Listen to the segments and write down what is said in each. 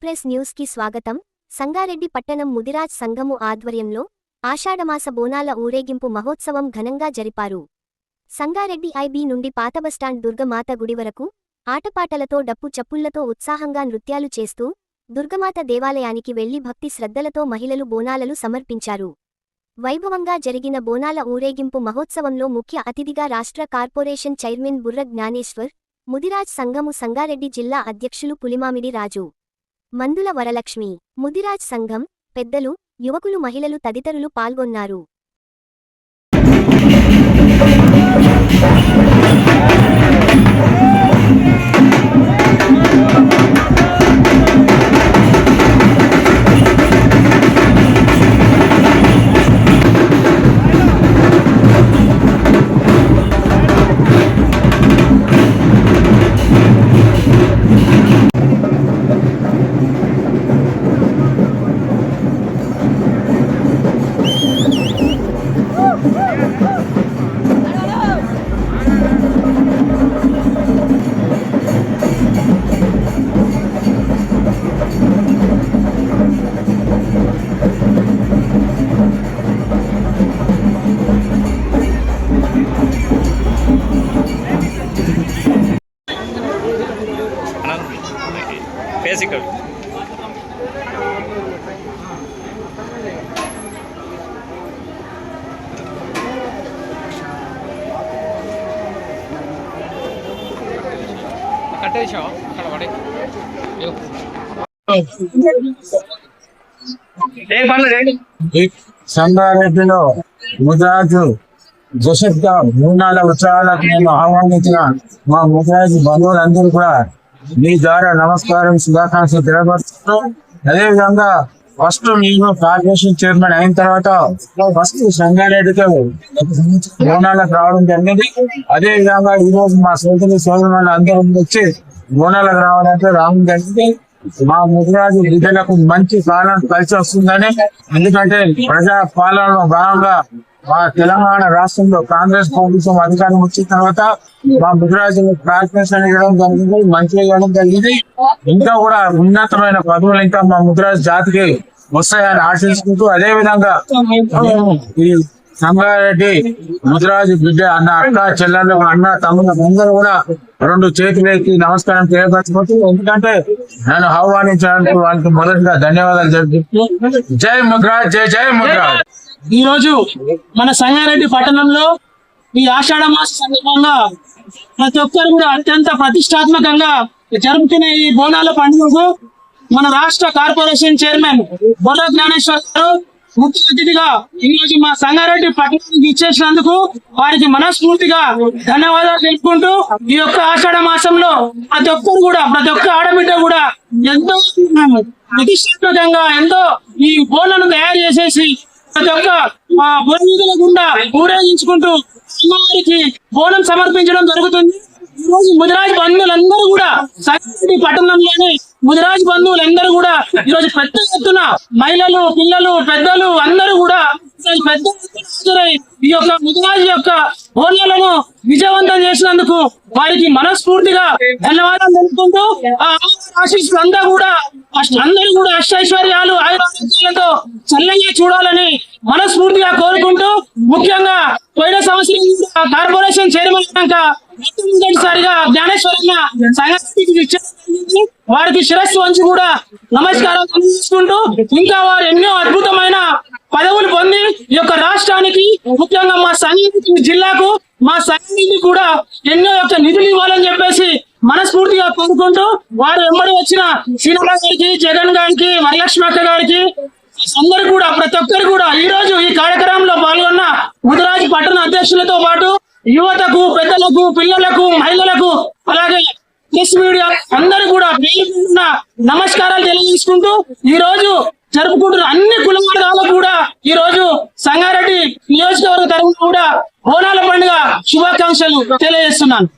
Express news కి స్వాగతం. సంగారెడ్డి పట్టణం ముదిరాజ్ సంఘము ఆధ్వర్యంలో ఆషాఢమాస బోనాల ఊరేగింపు మహోత్సవం ఘనంగా జరిపారు. సంగారెడ్డి ఐబీ నుండి పాతబస్టాండ్ దుర్గమాత గుడి వరకు ఆటపాటలతో డప్పు చప్పుళ్లతో ఉత్సాహంగా నృత్యాలు చేస్తూ దుర్గమాత దేవాలయానికి వెళ్లి భక్తి శ్రద్ధలతో మహిళలు బోనాలలు సమర్పించారు. వైభవంగా జరిగిన బోనాల ఊరేగింపు మహోత్సవంలో ముఖ్య అతిథిగా రాష్ట్ర కార్పొరేషన్ చైర్మన్ బుర్ర జ్ఞానేశ్వర్, ముదిరాజ్ సంఘము సంగారెడ్డి జిల్లా అధ్యక్షులు పులిమామిడి రాజు, మందుల వరలక్ష్మి, ముదిరాజ్ సంఘం పెద్దలు, యువకులు, మహిళలు తదితరులు పాల్గొన్నారు. Basically. సంగారెడ్డిలో ముదిరాజు దశబ్ద బోనాల ఉత్సవాలకు నేను ఆహ్వానించిన మా ముదిరాజు బంధువులందరూ కూడా మీ ద్వారా నమస్కారం, శుభాకాంక్షలు తెలియపరుస్తూ, అదేవిధంగా ఫస్ట్ నేను కార్పొరేషన్ చైర్మన్ అయిన తర్వాత ఫస్ట్ సంగారెడ్డితో బోనాలకు రావడం జరిగింది. అదే విధంగా ఈ రోజు మా సోదరులు అందరూ వచ్చి బోనాలకు రావడం జరిగింది. మా ముదిరాజు బిడ్డలకు మంచి కాలం కలిసి వస్తుందని, ఎందుకంటే ప్రజా పాలనలో భాగంగా మా తెలంగాణ రాష్ట్రంలో కాంగ్రెస్ ప్రభుత్వం అధికారం వచ్చిన తర్వాత మా ముదిరాజు కార్పొరేషన్ ఇవ్వడం జరిగింది, మంత్రి ఇవ్వడం జరిగింది. ఇంకా కూడా ఉన్నతమైన పదవులు ఇంకా మా ముదిరాజు జాతికి వస్తాయని ఆశించుకుంటూ, అదే విధంగా ఈ సంగారెడ్డి ముదిరాజు బిడ్డ అన్న అక్క చెల్లెళ్ళు, అన్న తమ్ముడు అందరూ కూడా రెండు చేతులకి నమస్కారం తెలియపరచుకుంటూ, ఎందుకంటే నన్ను ఆహ్వానించడానికి వాళ్ళకి మొదటిగా ధన్యవాదాలు జరుపుతూ, జై ముదిరాజ్, జై జై ముదిరాజ్. ఈ రోజు మన సంగారెడ్డి పట్టణంలో ఈ ఆషాఢ మాస సందర్భంగా ప్రతి ఒక్కరు కూడా అత్యంత ప్రతిష్టాత్మకంగా జరుపుకునే ఈ బోనాల పండుగకు మన రాష్ట్ర కార్పొరేషన్ చైర్మన్ బుర్ర జ్ఞానేశ్వర్ గారు ముఖ్య అతిథిగా ఈ రోజు మా సంగారెడ్డి పట్టణానికి ఇచ్చేసినందుకు వారికి మనస్ఫూర్తిగా ధన్యవాదాలు తెలుపుకుంటూ, ఈ యొక్క ఆషాఢ మాసంలో ప్రతి ఒక్క ఆడబిడ్డ కూడా ఎంతో ప్రతిష్టాత్మకంగా ఎంతో ఈ బోనాలను తయారు చేసేసి ప్రతి ఒక్క మా బోధన గుండా ఊరేగించుకుంటూ అమ్మవారికి బోనం సమర్పించడం జరుగుతుంది. ఈ రోజు ముదిరాజ్ బంధువులందరూ కూడా సంగారెడ్డి పట్టణంలోని ముదిరాజ్ బంధువులందరూ కూడా ఈ రోజు పెద్ద ఎత్తున మహిళలు, పిల్లలు, పెద్దలు అందరూ కూడా పెద్ద ఎత్తున ఈ యొక్క ముదిరాజ్ యొక్క బోనాలను విజయవంతం చేసినందుకు వారికి మనస్ఫూర్తిగా ధన్యవాదాలు తెలుపుకుంటూ, ఆ ఆశీస్సులంతా కూడా అందరూ కూడా అష్టైశ్వర్యాలు, ఆయురారోగ్యాలతో చల్లగా చూడాలని మనస్ఫూర్తిగా కోరుకుంటూ, ముఖ్యంగా పోయిన సంవత్సరం కార్పొరేషన్ చైర్మన్ మొదటిసారిగా జ్ఞానేశ్వరంగా సంగారెడ్డికి వారికి శిరస్సు వంచి కూడా నమస్కారం తెలియజేసుకుంటూ, ఇంకా వారు ఎన్నో అద్భుతమైన పదవులు పొంది ఈ యొక్క రాష్ట్రానికి, ముఖ్యంగా మా సంగారెడ్డి జిల్లాకు, మా సంగారెడ్డి కూడా ఎన్నో యొక్క నిధులు ఇవ్వాలని చెప్పేసి మనస్ఫూర్తిగా కోరుకుంటూ, వారు వెంబడి వచ్చిన శ్రీనివాస గారికి, జగన్ గారికి, వరలక్ష్మి అక్క గారికి అందరు కూడా ప్రతి ఒక్కరు కూడా ఈ రోజు ఈ కార్యక్రమంలో పాల్గొన్న ముదిరాజ్ పట్టణ అధ్యక్షులతో పాటు యువతకు, పెద్దలకు, పిల్లలకు, మహిళలకు, అలాగే ప్రెస్ మీడియా అందరూ కూడా నమస్కారాలు తెలియజేసుకుంటూ, ఈ రోజు జరుపుకుంటున్న అన్ని కుల వర్గాలకు కూడా ఈ రోజు సంగారెడ్డి నియోజకవర్గ తరఫున కూడా బోనాల పండుగ శుభాకాంక్షలు తెలియజేస్తున్నాను.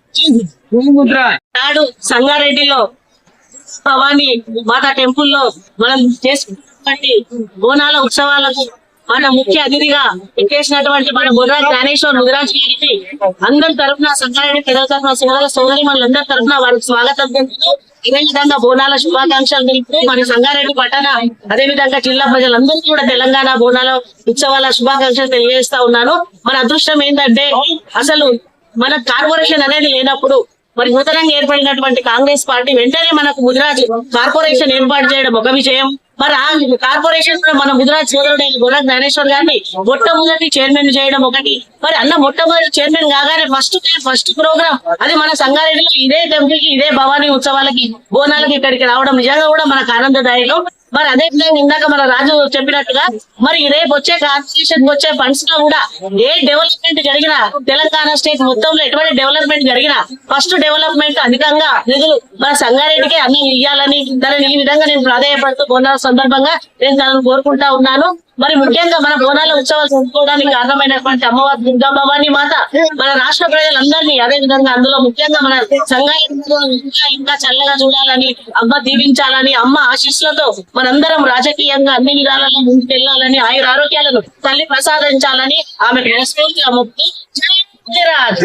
నాడు సంగారెడ్డిలో భవానీ మాతా టెంపుల్ లో మనం చేసుకున్నటువంటి బోనాల ఉత్సవాలకు మన ముఖ్య అతిథిగా ఎక్కేసినటువంటి మన బుర్రా జ్ఞానేశ్వర్ ముదిరాజ్ గారికి అందరి తరఫున సంగారెడ్డి పెద్దల తరఫున సోదరి మనందరి తరఫున వారికి స్వాగతం తెలుపుతూ ఇదే విధంగా బోనాల శుభాకాంక్షలు తెలుపుతూ మన సంగారెడ్డి పట్టణ అదే విధంగా జిల్లా ప్రజలందరికీ కూడా తెలంగాణ బోనాల ఉత్సవాల శుభాకాంక్షలు తెలియజేస్తా ఉన్నాను. మన అదృష్టం ఏంటంటే అసలు మన కార్పొరేషన్ అనేది లేనప్పుడు మరి నూతనంగా ఏర్పడినటువంటి కాంగ్రెస్ పార్టీ వెంటనే మనకు ముదిరాజ్ కార్పొరేషన్ ఏర్పాటు చేయడం ఒక విషయం. మరి ఆ కార్పొరేషన్ కూడా మన ముదిరాజ్ సోదరుడైన బుర్రా జ్ఞానేశ్వర్ గారిని మొట్టమొదటి చైర్మన్ చేయడం ఒకటి. మరి అన్న మొట్టమొదటి చైర్మన్ కాగానే ఫస్ట్ ప్రోగ్రామ్ అది మన సంగారెడ్డిలో ఇదే టెంపుల్ కి ఇదే భవానీ ఉత్సవాలకి బోనాలకి ఇక్కడికి రావడం నిజంగా కూడా మనకు ఆనందదాయకం. మరి అదే విధంగా ఇందాక మన రాజు చెప్పినట్టుగా మరి రేపు వచ్చే కార్పొరేషన్ వచ్చే ఫండ్స్ లో కూడా ఏ డెవలప్మెంట్ జరిగినా తెలంగాణ స్టేట్ మొత్తంలో ఎటువంటి డెవలప్మెంట్ జరిగినా ఫస్ట్ డెవలప్మెంట్ అధికంగా నిధులు మన సంగారెడ్డికి అన్ని ఇవ్వాలని దానిని ఈ విధంగా నేను ప్రాధాన్యపడుతూ బోనాల సందర్భంగా నేను తనను కోరుకుంటా ఉన్నాను. మరి ముఖ్యంగా మన బోనాల ఉత్సవాలు జరుపుకోవడానికి కారణమైనటువంటి అమ్మవారి దుర్గా భవానీ మాత మన రాష్ట్ర ప్రజలందరినీ అదే విధంగా అందులో ముఖ్యంగా మన సంగారెడ్డిలో ఇంకా చల్లగా చూడాలని అమ్మ దీవించాలని అమ్మ ఆశీస్సులతో మనందరం రాజకీయంగా అన్ని విధాలలో ముందుకెళ్లాలని ఆయుర ఆరోగ్యాలను తల్లి ప్రసాదించాలని ఆమె మనస్ఫూర్తిగా మొక్కి జై గుజరాత్.